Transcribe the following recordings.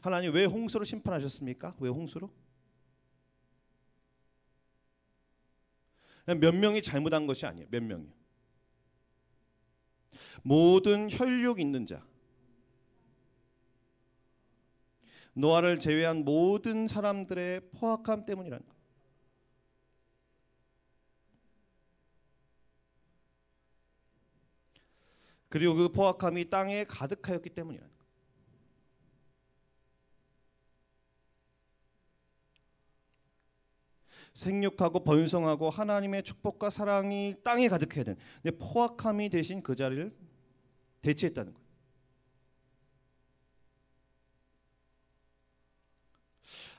하나님 왜 홍수로 심판하셨습니까? 왜 홍수로? 몇 명이 잘못한 것이 아니에요. 몇 명이. 모든 혈육 있는 자, 노아를 제외한 모든 사람들의 포악함 때문이라는 거예요. 그리고 그 포악함이 땅에 가득하였기 때문이라는 거예요. 생육하고 번성하고 하나님의 축복과 사랑이 땅에 가득해야 되는, 근데 포악함이 대신 그 자리를 대체했다는 거예요.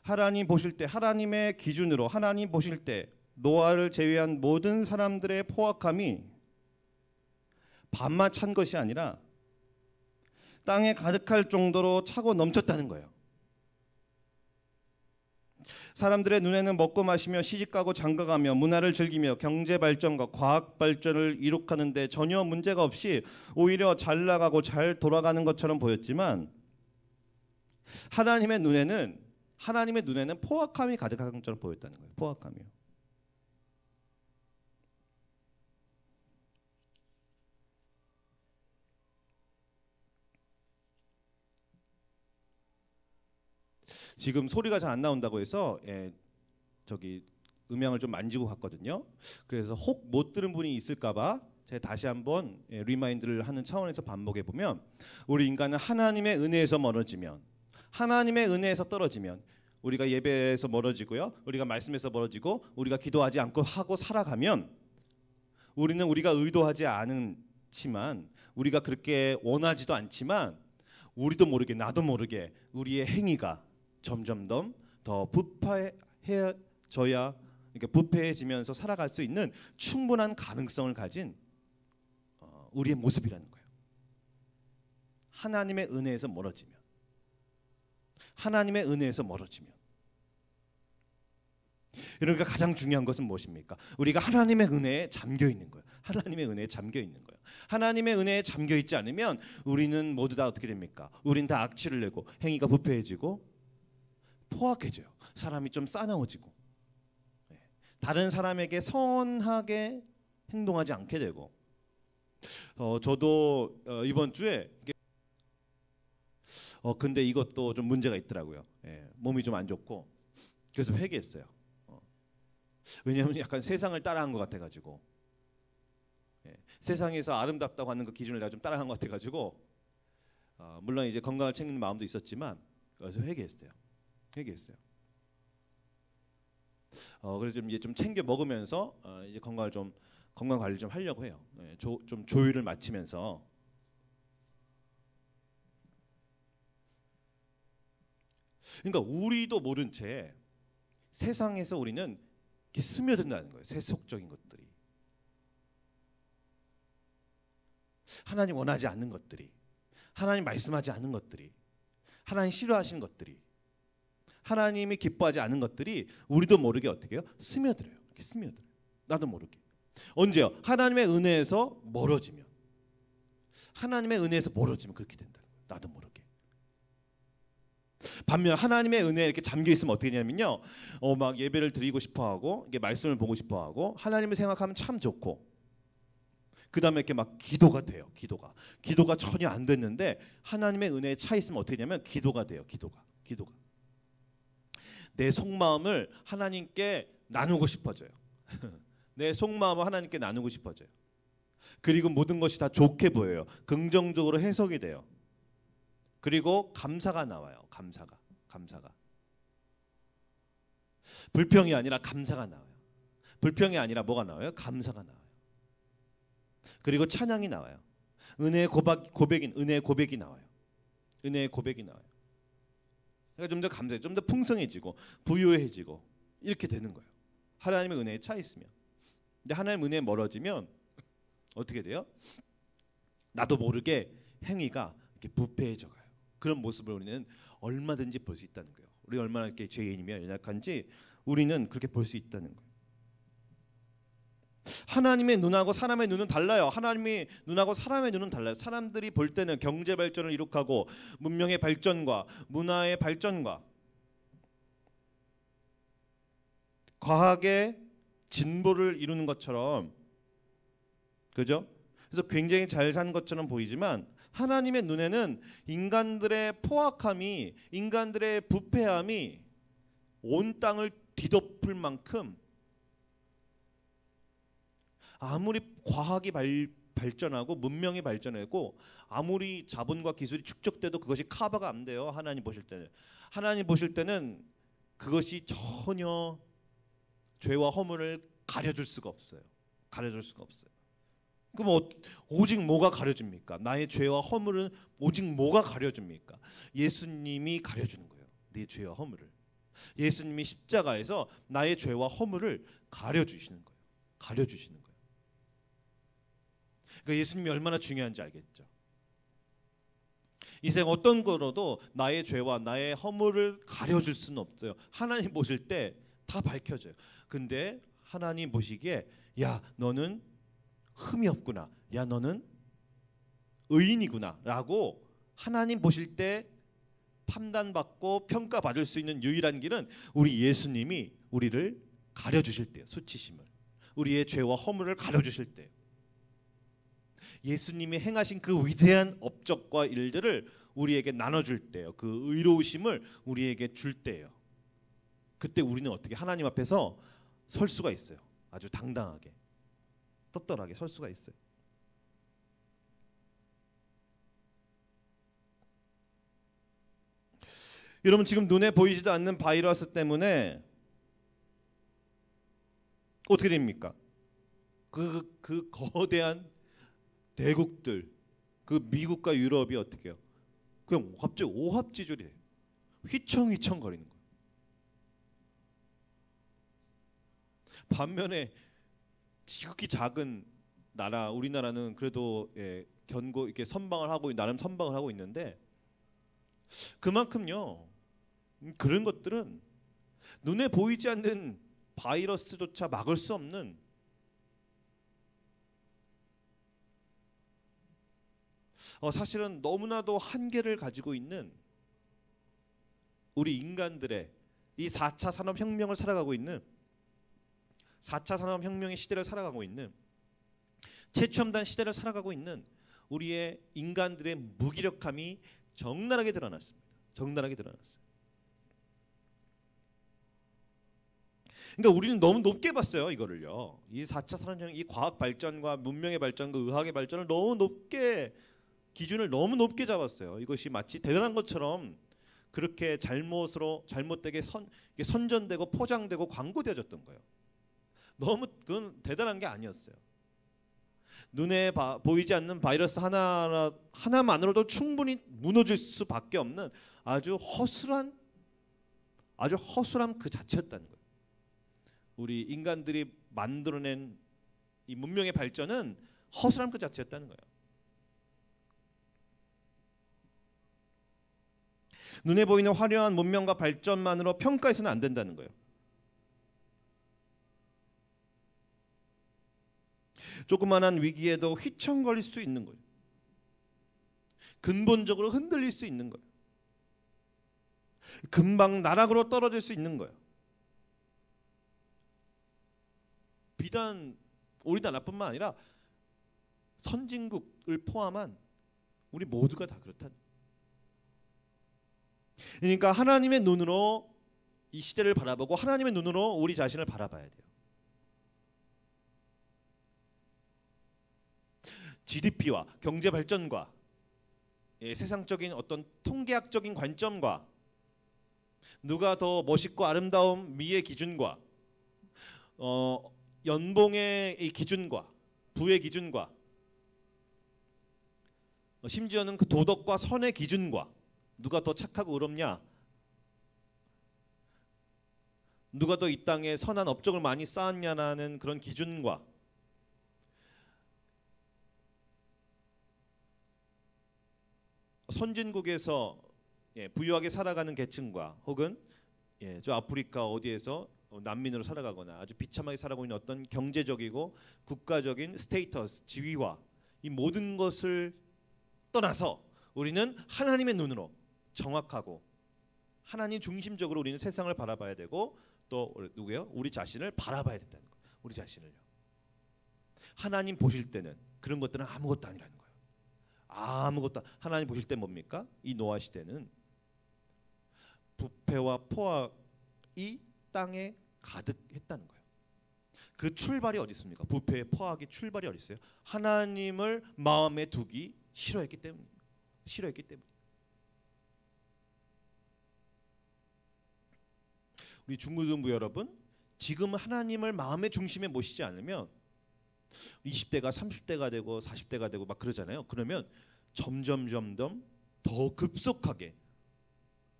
하나님 보실 때, 하나님의 기준으로 하나님 보실 때 노아를 제외한 모든 사람들의 포악함이 반만 찬 것이 아니라 땅에 가득할 정도로 차고 넘쳤다는 거예요. 사람들의 눈에는 먹고 마시며 시집가고 장가가며 문화를 즐기며 경제 발전과 과학 발전을 이룩하는데 전혀 문제가 없이 오히려 잘 나가고 잘 돌아가는 것처럼 보였지만 하나님의 눈에는 포악함이 가득한 것처럼 보였다는 거예요. 포악함이요. 지금 소리가 잘 안 나온다고 해서 저기 음향을 좀 만지고 갔거든요. 그래서 혹 못 들은 분이 있을까봐 제가 다시 한번 리마인드를 하는 차원에서 반복해 보면, 우리 인간은 하나님의 은혜에서 멀어지면, 하나님의 은혜에서 떨어지면, 우리가 예배에서 멀어지고요, 우리가 말씀에서 멀어지고, 우리가 기도하지 않고 하고 살아가면, 우리는 우리가 의도하지 않지만, 우리가 그렇게 원하지도 않지만, 우리도 모르게 나도 모르게 우리의 행위가 점점 더 부패해져야, 그러니까 부패해지면서 살아갈 수 있는 충분한 가능성을 가진 우리의 모습이라는 거예요. 하나님의 은혜에서 멀어지면, 하나님의 은혜에서 멀어지면. 그러니까 가장 중요한 것은 무엇입니까? 우리가 하나님의 은혜에 잠겨 있는 거예요. 하나님의 은혜에 잠겨 있는 거예요. 하나님의 은혜에 잠겨 있지 않으면 우리는 모두 다 어떻게 됩니까? 우리는 다 악취를 내고 행위가 부패해지고 포악해져요. 사람이 좀 싸나워지고, 다른 사람에게 선하게 행동하지 않게 되고. 저도 이번 주에 근데 이것도 좀 문제가 있더라고요. 몸이 좀 안 좋고 그래서 회개했어요. 왜냐하면 약간 세상을 따라한 것 같아가지고, 세상에서 아름답다고 하는 그 기준을 내가 좀 따라한 것 같아가지고, 물론 이제 건강을 챙기는 마음도 있었지만 그래서 회개했어요. 그래서 좀 이제 좀 챙겨 먹으면서 이제 건강 관리 좀 하려고 해요. 좀 조율을 맞추면서. 그러니까 우리도 모른 채 세상에서 우리는 이렇게 스며든다는 거예요. 세속적인 것들이, 하나님 원하지 않는 것들이, 하나님 말씀하지 않는 것들이, 하나님 싫어하시는 것들이, 하나님이 기뻐하지 않은 것들이 우리도 모르게 어떻게 해요? 스며들어요. 이렇게 스며들어요. 나도 모르게. 언제요? 하나님의 은혜에서 멀어지면. 하나님의 은혜에서 멀어지면 그렇게 된다. 나도 모르게. 반면 하나님의 은혜에 이렇게 잠겨 있으면 어떻게 되냐면요, 막 예배를 드리고 싶어하고, 이게 말씀을 보고 싶어하고, 하나님을 생각하면 참 좋고, 그 다음에 이렇게 막 기도가 돼요. 기도가 전혀 안 됐는데 하나님의 은혜에 차 있으면 어떻게 되냐면 기도가 돼요. 기도가 내 속마음을 하나님께 나누고 싶어져요. 내 속마음을 하나님께 나누고 싶어져요. 그리고 모든 것이 다 좋게 보여요. 긍정적으로 해석이 돼요. 그리고 감사가 나와요. 감사가. 불평이 아니라 감사가 나와요. 불평이 아니라 뭐가 나와요? 감사가 나와요. 그리고 찬양이 나와요. 은혜의 고백이 나와요. 그러니까 좀 더 감사해, 좀 더 풍성해지고 부유해지고 이렇게 되는 거예요. 하나님의 은혜에 차 있으면. 근데 하나님의 은혜에 멀어지면 어떻게 돼요? 나도 모르게 행위가 이렇게 부패해져 가요. 그런 모습을 우리는 얼마든지 볼 수 있다는 거예요. 우리 얼마나 이렇게 죄인이며 연약한지 우리는 그렇게 볼 수 있다는 거예요. 하나님의 눈하고 사람의 눈은 달라요. 하나님의 눈하고 사람의 눈은 달라요. 사람들이 볼 때는 경제 발전을 이룩하고 문명의 발전과 문화의 발전과 과학의 진보를 이루는 것처럼, 그죠? 그래서 굉장히 잘 산 것처럼 보이지만 하나님의 눈에는 인간들의 포악함이, 인간들의 부패함이 온 땅을 뒤덮을 만큼, 아무리 과학이 발전하고 문명이 발전하고 아무리 자본과 기술이 축적돼도 그것이 커버가 안 돼요. 하나님 보실 때는. 하나님 보실 때는 그것이 전혀 죄와 허물을 가려줄 수가 없어요. 가려줄 수가 없어요. 그럼 오직 뭐가 가려줍니까? 나의 죄와 허물은 오직 뭐가 가려줍니까? 예수님이 가려주는 거예요. 네 죄와 허물을. 예수님이 십자가에서 나의 죄와 허물을 가려주시는 거예요. 가려주시는 거예요. 그러니까 예수님이 얼마나 중요한지 알겠죠. 이 세상 어떤 거로도 나의 죄와 나의 허물을 가려줄 수는 없어요. 하나님 보실 때 다 밝혀져요. 근데 하나님 보시기에 야 너는 흠이 없구나, 야 너는 의인이구나 라고 하나님 보실 때 판단받고 평가받을 수 있는 유일한 길은 우리 예수님이 우리를 가려주실 때예요. 수치심을, 우리의 죄와 허물을 가려주실 때예요. 예수님이 행하신 그 위대한 업적과 일들을 우리에게 나눠줄 때예요. 그 의로우심을 우리에게 줄 때예요. 그때 우리는 어떻게 하나님 앞에서 설 수가 있어요. 아주 당당하게, 떳떳하게 설 수가 있어요. 여러분 지금 눈에 보이지도 않는 바이러스 때문에 어떻게 됩니까? 그 거대한 대국들, 그 미국과 유럽이 어떻게 해요? 그냥 갑자기 오합지졸이에요. 휘청휘청거리는 거예요. 반면에 지극히 작은 나라 우리나라는 그래도 견고 이렇게 선방을 하고 나름 선방을 하고 있는데, 그만큼요 그런 것들은 눈에 보이지 않는 바이러스조차 막을 수 없는, 사실은 너무나도 한계를 가지고 있는 우리 인간들의 이 4차 산업혁명을 살아가고 있는, 4차 산업혁명의 시대를 살아가고 있는, 최첨단 시대를 살아가고 있는 우리의 인간들의 무기력함이 적나라하게 드러났습니다. 적나라하게 드러났어요. 그러니까 우리는 너무 높게 봤어요. 이거를요. 이 4차 산업혁명, 이 과학 발전과 문명의 발전과 의학의 발전을 너무 높게, 기준을 너무 높게 잡았어요. 이것이 마치 대단한 것처럼 그렇게 잘못되게 선전되고 포장되고 광고되어졌던 거예요. 너무 그건 대단한 게 아니었어요. 눈에 보이지 않는 바이러스 하나만으로도 충분히 무너질 수밖에 없는 아주 허술한 그 자체였다는 거예요. 우리 인간들이 만들어낸 이 문명의 발전은 허술함 그 자체였다는 거예요. 눈에 보이는 화려한 문명과 발전만으로 평가해서는 안 된다는 거예요. 조그만한 위기에도 휘청거릴 수 있는 거예요. 근본적으로 흔들릴 수 있는 거예요. 금방 나락으로 떨어질 수 있는 거예요. 비단 우리나라뿐만 아니라 선진국을 포함한 우리 모두가 다 그렇다는 거예요. 그러니까 하나님의 눈으로 이 시대를 바라보고 하나님의 눈으로 우리 자신을 바라봐야 돼요. GDP와 경제 발전과 세상적인 어떤 통계학적인 관점과 누가 더 멋있고 아름다운 미의 기준과 연봉의 이 기준과 부의 기준과 심지어는 그 도덕과 선의 기준과 누가 더 착하고 의롭냐, 누가 더 이 땅에 선한 업적을 많이 쌓았냐라는 그런 기준과 선진국에서 부유하게 살아가는 계층과 혹은 저 아프리카 어디에서 난민으로 살아가거나 아주 비참하게 살아가고 있는 어떤 경제적이고 국가적인 스테이터스, 지위와 이 모든 것을 떠나서 우리는 하나님의 눈으로 정확하고 하나님 중심적으로 우리는 세상을 바라봐야 되고 또 누구요? 우리 자신을 바라봐야 된다는 거예요. 우리 자신을요. 하나님 보실 때는 그런 것들은 아무것도 아니라는 거예요. 아무것도. 하나님 보실 때 뭡니까? 이 노아 시대는 부패와 포악이 땅에 가득했다는 거예요. 그 출발이 어디 있습니까? 부패의 포악이 출발이 어디 있어요? 하나님을 마음에 두기 싫어했기 때문이에요. 싫어했기 때문에. 우리 중고등부 여러분, 지금 하나님을 마음의 중심에 모시지 않으면 20대가 30대가 되고 40대가 되고 막 그러잖아요. 그러면 점점 더 급속하게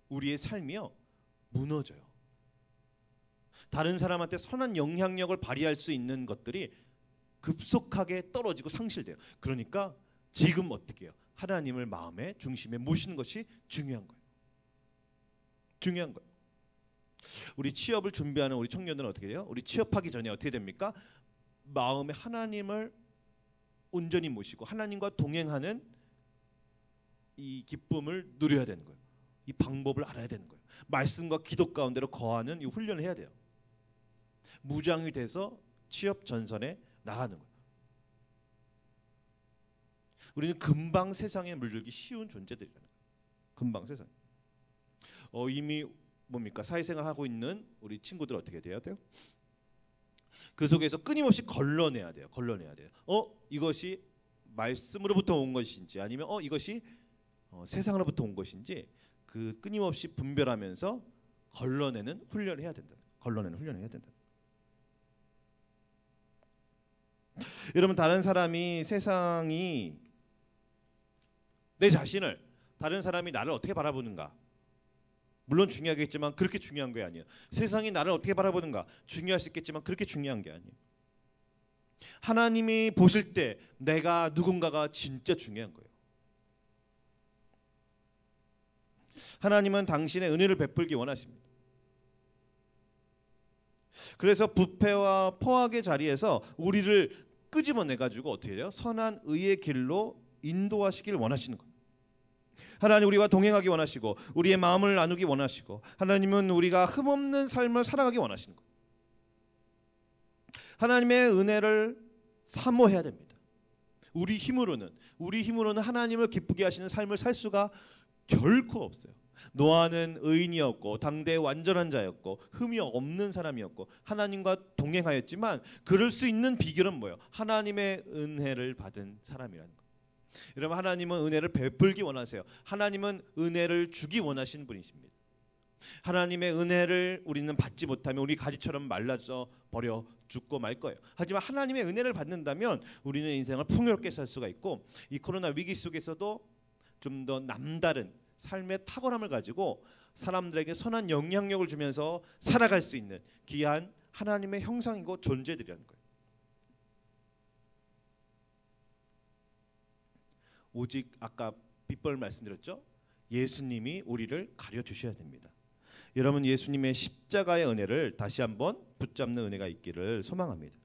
우리의 삶이요 무너져요. 다른 사람한테 선한 영향력을 발휘할 수 있는 것들이 급속하게 떨어지고 상실돼요. 그러니까 지금 어떻게 해요? 하나님을 마음의 중심에 모시는 것이 중요한 거예요. 중요한 거예요. 우리 취업을 준비하는 우리 청년들은 어떻게 돼요? 우리 취업하기 전에 어떻게 됩니까? 마음에 하나님을 온전히 모시고 하나님과 동행하는 이 기쁨을 누려야 되는 거예요. 이 방법을 알아야 되는 거예요. 말씀과 기도 가운데로 거하는 이 훈련을 해야 돼요. 무장이 돼서 취업 전선에 나가는 거예요. 우리는 금방 세상에 물들기 쉬운 존재들이잖아요. 금방 세상. 이미 뭡니까? 사회생활 하고 있는 우리 친구들 어떻게 돼야 돼요? 그 속에서 끊임없이 걸러내야 돼요. 걸러내야 돼요. 이것이 말씀으로부터 온 것인지 아니면 이것이 세상으로부터 온 것인지 그 끊임없이 분별하면서 걸러내는 훈련을 해야 된다. 걸러내는 훈련을 해야 된다. 여러분, 다른 사람이 세상이 내 자신을 다른 사람이 나를 어떻게 바라보는가 물론 중요하겠지만 그렇게 중요한 게 아니에요. 세상이 나를 어떻게 바라보는가 중요할 수 있겠지만 그렇게 중요한 게 아니에요. 하나님이 보실 때 내가 누군가가 진짜 중요한 거예요. 하나님은 당신의 은혜를 베풀기 원하십니다. 그래서 부패와 포악의 자리에서 우리를 끄집어내 가지고 어떻게 해요? 선한 의의 길로 인도하시길 원하시는 거예요. 하나님 우리와 동행하기 원하시고 우리의 마음을 나누기 원하시고 하나님은 우리가 흠없는 삶을 살아가기 원하시는 거예요. 하나님의 은혜를 사모해야 됩니다. 우리 힘으로는 하나님을 기쁘게 하시는 삶을 살 수가 결코 없어요. 노아는 의인이었고 당대의 완전한 자였고 흠이 없는 사람이었고 하나님과 동행하였지만 그럴 수 있는 비결은 뭐예요? 하나님의 은혜를 받은 사람이라는 거예요. 여러분, 하나님은 은혜를 베풀기 원하세요. 하나님은 은혜를 주기 원하시는 분이십니다. 하나님의 은혜를 우리는 받지 못하면 우리 가지처럼 말라져 버려 죽고 말 거예요. 하지만 하나님의 은혜를 받는다면 우리는 인생을 풍요롭게 살 수가 있고 이 코로나 위기 속에서도 좀 더 남다른 삶의 탁월함을 가지고 사람들에게 선한 영향력을 주면서 살아갈 수 있는 귀한 하나님의 형상이고 존재들이라는 거예요. 오직 아까 빗벌 말씀드렸죠? 예수님이 우리를 가려주셔야 됩니다. 여러분, 예수님의 십자가의 은혜를 다시 한번 붙잡는 은혜가 있기를 소망합니다.